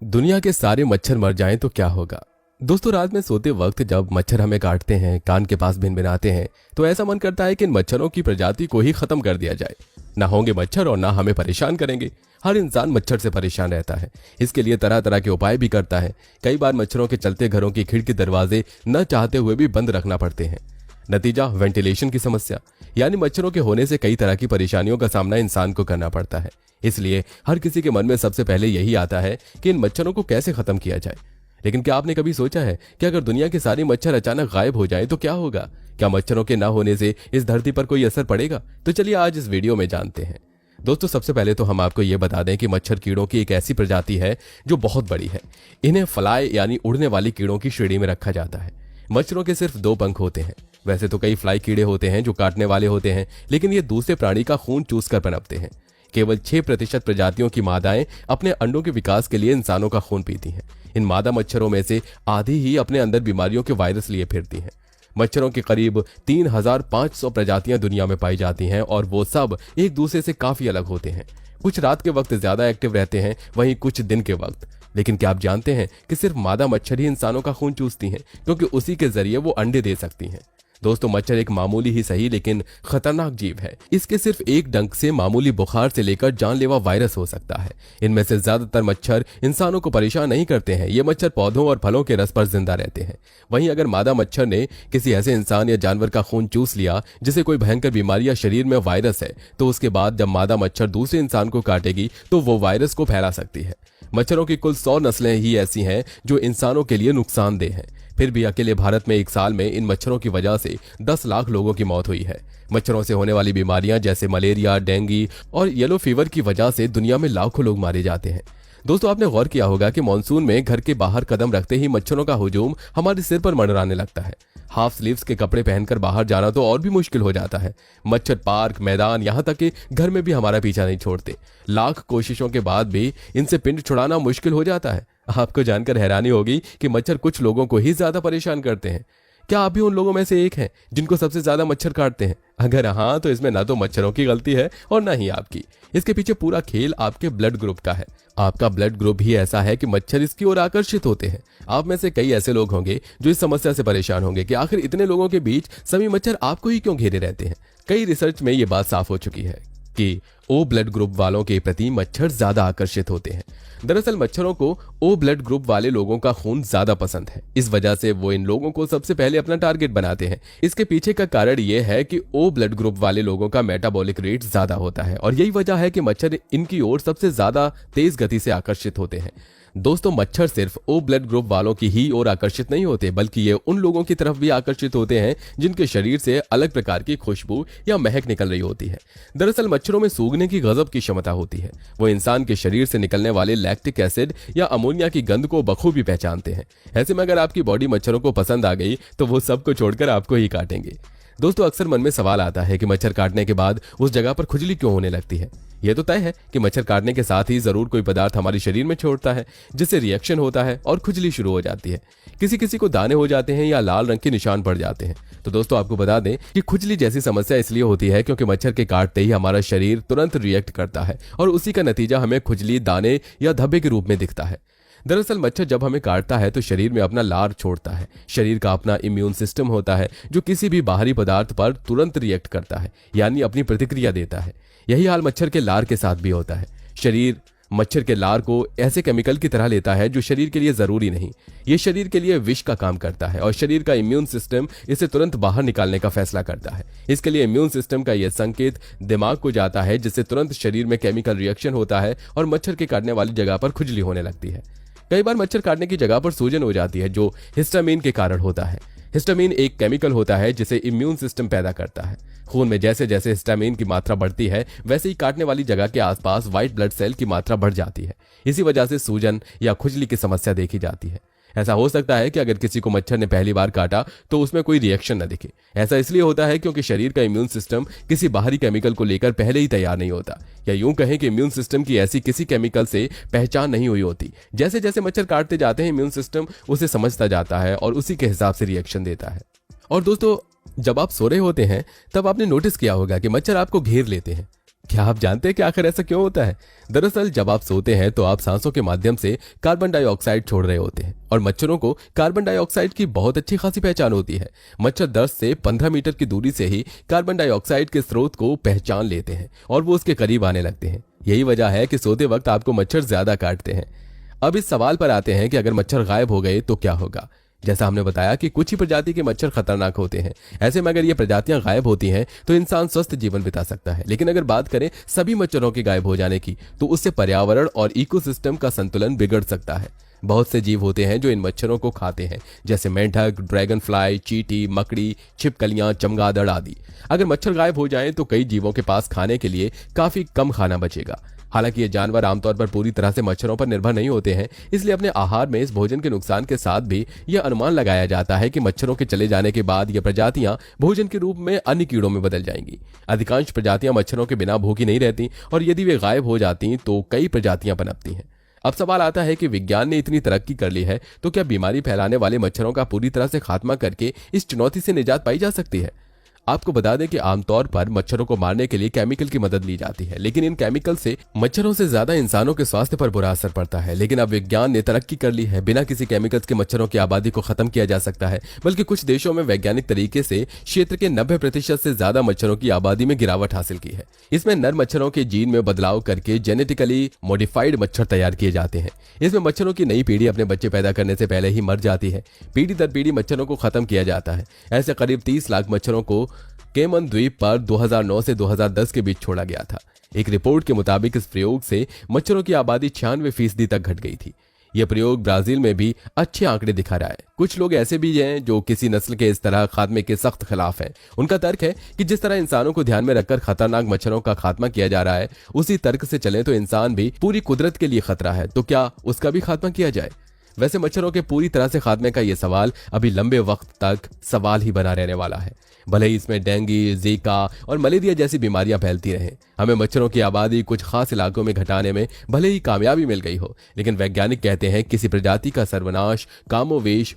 दुनिया के सारे मच्छर मर जाएं तो क्या होगा। दोस्तों, रात में सोते वक्त जब मच्छर हमें काटते हैं, कान के पास भिनभिनाते हैं, तो ऐसा मन करता है कि इन मच्छरों की प्रजाति को ही खत्म कर दिया जाए। ना होंगे मच्छर और ना हमें परेशान करेंगे। हर इंसान मच्छर से परेशान रहता है, इसके लिए तरह तरह के उपाय भी करता है। कई बार मच्छरों के चलते घरों की खिड़की दरवाजे न चाहते हुए भी बंद रखना पड़ते हैं। नतीजा वेंटिलेशन की समस्या, यानी मच्छरों के होने से कई तरह की परेशानियों का सामना इंसान को करना पड़ता है। इसलिए हर किसी के मन में सबसे पहले यही आता है कि इन मच्छरों को कैसे खत्म किया जाए। लेकिन क्या आपने कभी सोचा है कि अगर दुनिया के सारे मच्छर अचानक गायब हो जाएं तो क्या होगा? क्या मच्छरों के न होने से इस धरती पर कोई असर पड़ेगा? तो चलिए आज इस वीडियो में जानते हैं। दोस्तों, सबसे पहले तो हम आपको यह बता दें कि मच्छर कीड़ों की एक ऐसी प्रजाति है जो बहुत बड़ी है। इन्हें फ्लाई यानी उड़ने वाली कीड़ों की श्रेणी में रखा जाता है। मच्छरों के सिर्फ 2 पंख होते हैं। वैसे तो कई फ्लाई कीड़े होते हैं जो काटने वाले होते हैं, लेकिन ये दूसरे प्राणी का खून चूस कर पनपते हैं। केवल 6% प्रजातियों की मादाएं अपने अंडों के विकास के लिए इंसानों का खून पीती हैं। इन मादा मच्छरों में से आधी ही अपने अंदर बीमारियों के वायरस लिए फिरती हैं। मच्छरों की करीब 3500 प्रजातियां दुनिया में पाई जाती हैं और वो सब एक दूसरे से काफी अलग होते हैं। कुछ रात के वक्त ज्यादा एक्टिव रहते हैं, वहीं कुछ दिन के वक्त। लेकिन क्या आप जानते हैं कि सिर्फ मादा मच्छर ही इंसानों का खून चूसती हैं, क्योंकि उसी के जरिए वो अंडे दे सकती हैं। दोस्तों, मच्छर एक मामूली ही सही लेकिन खतरनाक जीव है। इसके सिर्फ एक डंक से मामूली बुखार से लेकर जानलेवा वायरस हो सकता है। इनमें से ज्यादातर मच्छर इंसानों को परेशान नहीं करते हैं। ये मच्छर पौधों और फलों के रस पर जिंदा रहते हैं। वहीं अगर मादा मच्छर ने किसी ऐसे इंसान या जानवर का खून चूस लिया जिसे कोई भयंकर बीमारी या शरीर में वायरस है, तो उसके बाद जब मादा मच्छर दूसरे इंसान को काटेगी तो वो वायरस को फैला सकती है। मच्छरों की कुल 100 नस्लें ही ऐसी हैं जो इंसानों के लिए नुकसानदेह हैं। फिर भी अकेले भारत में एक साल में इन मच्छरों की वजह से 10 लाख लोगों की मौत हुई है। मच्छरों से होने वाली बीमारियां जैसे मलेरिया, डेंगू और येलो फीवर की वजह से दुनिया में लाखों लोग मारे जाते हैं। दोस्तों, आपने गौर किया होगा कि मानसून में घर के बाहर कदम रखते ही मच्छरों का हुजूम हमारे सिर पर मंडराने लगता है। हाफ स्लीव्स के कपड़े पहनकर बाहर जाना तो और भी मुश्किल हो जाता है। मच्छर पार्क, मैदान, यहाँ तक कि घर में भी हमारा पीछा नहीं छोड़ते। लाख कोशिशों के बाद भी इनसे पिंड छुड़ाना मुश्किल हो जाता है। आपको जानकर हैरानी होगी कि मच्छर कुछ लोगों को ही ज्यादा परेशान करते हैं। क्या आप भी उन लोगों में से एक हैं जिनको सबसे ज्यादा मच्छर काटते हैं? अगर हाँ, तो इसमें ना तो मच्छरों की गलती है और ना ही आपकी। इसके पीछे पूरा खेल आपके ब्लड ग्रुप का है। आपका ब्लड ग्रुप ही ऐसा है कि मच्छर इसकी ओर आकर्षित होते हैं। आप में से कई ऐसे लोग होंगे जो इस समस्या से परेशान होंगे कि आखिर इतने लोगों के बीच सभी मच्छर आपको ही क्यों घेरे रहते हैं। कई रिसर्च में ये बात साफ हो चुकी है कि ओ ब्लड ग्रुप वालों के प्रति मच्छर ज्यादा आकर्षित होते हैं। दरअसल मच्छरों को ओ ब्लड ग्रुप वाले लोगों का खून ज्यादा पसंद है। इस वजह से वो इन लोगों को सबसे पहले अपना टारगेट बनाते हैं। इसके पीछे का कारण ये है कि ओ ब्लड ग्रुप वाले लोगों का मेटाबॉलिक रेट ज्यादा होता है और यही वजह है कि मच्छर इनकी ओर सबसे ज्यादा तेज गति से आकर्षित होते हैं। दोस्तों, मच्छर सिर्फ ओ ब्लड ग्रुप वालों की ही ओर आकर्षित नहीं होते, बल्कि ये उन लोगों की तरफ भी आकर्षित होते हैं जिनके शरीर से अलग प्रकार की खुशबू या महक निकल रही होती है। दरअसल मच्छरों में सूंघने की गजब की क्षमता होती है। वो इंसान के शरीर से निकलने वाले लैक्टिक एसिड या अमोनिया की गंध को बखूबी पहचानते हैं। ऐसे में अगर आपकी बॉडी मच्छरों को पसंद आ गई तो वो सबको छोड़कर आपको ही काटेंगे। दोस्तों, अक्सर मन में सवाल आता है कि मच्छर काटने के बाद उस जगह पर खुजली क्यों होने लगती है। यह तो तय है कि मच्छर काटने के साथ ही जरूर कोई पदार्थ हमारे शरीर में छोड़ता है, जिससे रिएक्शन होता है और खुजली शुरू हो जाती है। किसी किसी को दाने हो जाते हैं या लाल रंग के निशान पड़ जाते हैं। तो दोस्तों, आपको बता दें कि खुजली जैसी समस्या इसलिए होती है क्योंकि मच्छर के काटते ही हमारा शरीर तुरंत रिएक्ट करता है और उसी का नतीजा हमें खुजली, दाने या धब्बे के रूप में दिखता है। दरअसल मच्छर जब हमें काटता है तो शरीर में अपना लार छोड़ता है। शरीर का अपना इम्यून सिस्टम होता है जो किसी भी बाहरी पदार्थ पर तुरंत रिएक्ट करता है, यानी अपनी प्रतिक्रिया देता है। यही हाल मच्छर के लार के साथ भी होता है। शरीर मच्छर के लार को ऐसे केमिकल की तरह लेता है जो शरीर के लिए जरूरी नहीं। ये शरीर के लिए विष का काम करता है और शरीर का इम्यून सिस्टम इसे तुरंत बाहर निकालने का फैसला करता है। इसके लिए इम्यून सिस्टम का यह संकेत दिमाग को जाता है, जिससे तुरंत शरीर में केमिकल रिएक्शन होता है और मच्छर के काटने वाली जगह पर खुजली होने लगती है। कई बार मच्छर काटने की जगह पर सूजन हो जाती है, जो हिस्टामिन के कारण होता है। हिस्टामिन एक केमिकल होता है जिसे इम्यून सिस्टम पैदा करता है। खून में जैसे जैसे हिस्टामिन की मात्रा बढ़ती है, वैसे ही काटने वाली जगह के आसपास व्हाइट ब्लड सेल की मात्रा बढ़ जाती है। इसी वजह से सूजन या खुजली की समस्या देखी जाती है। ऐसा हो सकता है कि अगर किसी को मच्छर ने पहली बार काटा तो उसमें कोई रिएक्शन न दिखे। ऐसा इसलिए होता है क्योंकि शरीर का इम्यून सिस्टम किसी बाहरी केमिकल को लेकर पहले ही तैयार नहीं होता, या यूं कहें कि इम्यून सिस्टम की ऐसी किसी केमिकल से पहचान नहीं हुई होती। जैसे जैसे मच्छर काटते जाते हैं, इम्यून सिस्टम उसे समझता जाता है और उसी के हिसाब से रिएक्शन देता है। और दोस्तों, जब आप सो रहे होते हैं तब आपने नोटिस किया होगा कि मच्छर आपको घेर लेते हैं। क्या आप जानते हैं कि आखिर ऐसा क्यों होता है? दरअसल जब आप सोते हैं तो आप सांसों के माध्यम से कार्बन डाइऑक्साइड छोड़ रहे होते हैं और मच्छरों को कार्बन डाइऑक्साइड की बहुत अच्छी खासी पहचान होती है। मच्छर 10 से 15 मीटर की दूरी से ही कार्बन डाइऑक्साइड के स्रोत को पहचान लेते हैं और वो उसके करीब आने लगते हैं। यही वजह है कि सोते वक्त आपको मच्छर ज्यादा काटते हैं। अब इस सवाल पर आते हैं कि अगर मच्छर गायब हो गए तो क्या होगा। जैसा हमने बताया कि कुछ ही प्रजाति के मच्छर खतरनाक होते हैं। ऐसे में अगर ये प्रजातियां गायब होती हैं तो इंसान स्वस्थ जीवन बिता सकता है। लेकिन अगर बात करें सभी मच्छरों के गायब हो जाने की तो उससे पर्यावरण और इकोसिस्टम का संतुलन बिगड़ सकता है। बहुत से जीव होते हैं जो इन मच्छरों को खाते हैं, जैसे मेंढक, ड्रैगन फ्लाई, चींटी, मकड़ी, छिपकलियां, चमगादड़ आदि। अगर मच्छर गायब हो जाएं तो कई जीवों के पास खाने के लिए काफी कम खाना बचेगा। हालांकि ये जानवर आमतौर पर पूरी तरह से मच्छरों पर निर्भर नहीं होते हैं, इसलिए अपने आहार में इस भोजन के नुकसान के साथ भी यह अनुमान लगाया जाता है कि मच्छरों के चले जाने के बाद ये प्रजातियां भोजन के रूप में अन्य कीड़ों में बदल जाएंगी। अधिकांश प्रजातियां मच्छरों के बिना भूखी नहीं रहती और यदि वे गायब हो जाती तो कई प्रजातियां पनपती हैं। अब सवाल आता है कि विज्ञान ने इतनी तरक्की कर ली है तो क्या बीमारी फैलाने वाले मच्छरों का पूरी तरह से खात्मा करके इस चुनौती से निजात पाई जा सकती है? आपको बता दें कि आमतौर पर मच्छरों को मारने के लिए केमिकल की मदद ली जाती है, लेकिन इन केमिकल से मच्छरों से ज्यादा इंसानों के स्वास्थ्य पर बुरा असर पड़ता है। लेकिन अब विज्ञान ने तरक्की कर ली है, बिना किसी केमिकल्स के मच्छरों की आबादी को खत्म किया जा सकता है। बल्कि कुछ देशों में वैज्ञानिक तरीके से क्षेत्र के 90% से ज्यादा मच्छरों की आबादी में गिरावट हासिल की है। इसमें नर मच्छरों के जीन में बदलाव करके जेनेटिकली मॉडिफाइड मच्छर तैयार किए जाते हैं। इसमें मच्छरों की नई पीढ़ी अपने बच्चे पैदा करने से पहले ही मर जाती है। पीढ़ी दर पीढ़ी मच्छरों को खत्म किया जाता है। ऐसे करीब 30 लाख मच्छरों को केमन द्वीप पर 2009 से 2010 के बीच छोड़ा गया था। एक रिपोर्ट के मुताबिक इस प्रयोग से मच्छरों की आबादी 96% तक घट गई थी। यह प्रयोग ब्राजील में भी अच्छे आंकड़े दिखा रहा है। कुछ लोग ऐसे भी हैं जो किसी नस्ल के इस तरह खात्मे के सख्त खिलाफ हैं। उनका तर्क है कि जिस तरह इंसानों को ध्यान में रखकर खतरनाक मच्छरों का खात्मा किया जा रहा है, उसी तर्क से चले तो इंसान भी पूरी कुदरत के लिए खतरा है, तो क्या उसका भी खात्मा किया जाए? वैसे मच्छरों के पूरी तरह से खात्मे का यह सवाल अभी लंबे वक्त तक सवाल ही बना रहने वाला है। भले ही इसमें डेंगू, जीका और मलेरिया जैसी बीमारियां फैलती रहें, हमें मच्छरों की आबादी कुछ खास इलाकों में घटाने में भले ही कामयाबी मिल गई हो, लेकिन वैज्ञानिक कहते हैं किसी प्रजाति का सर्वनाश कामोवेश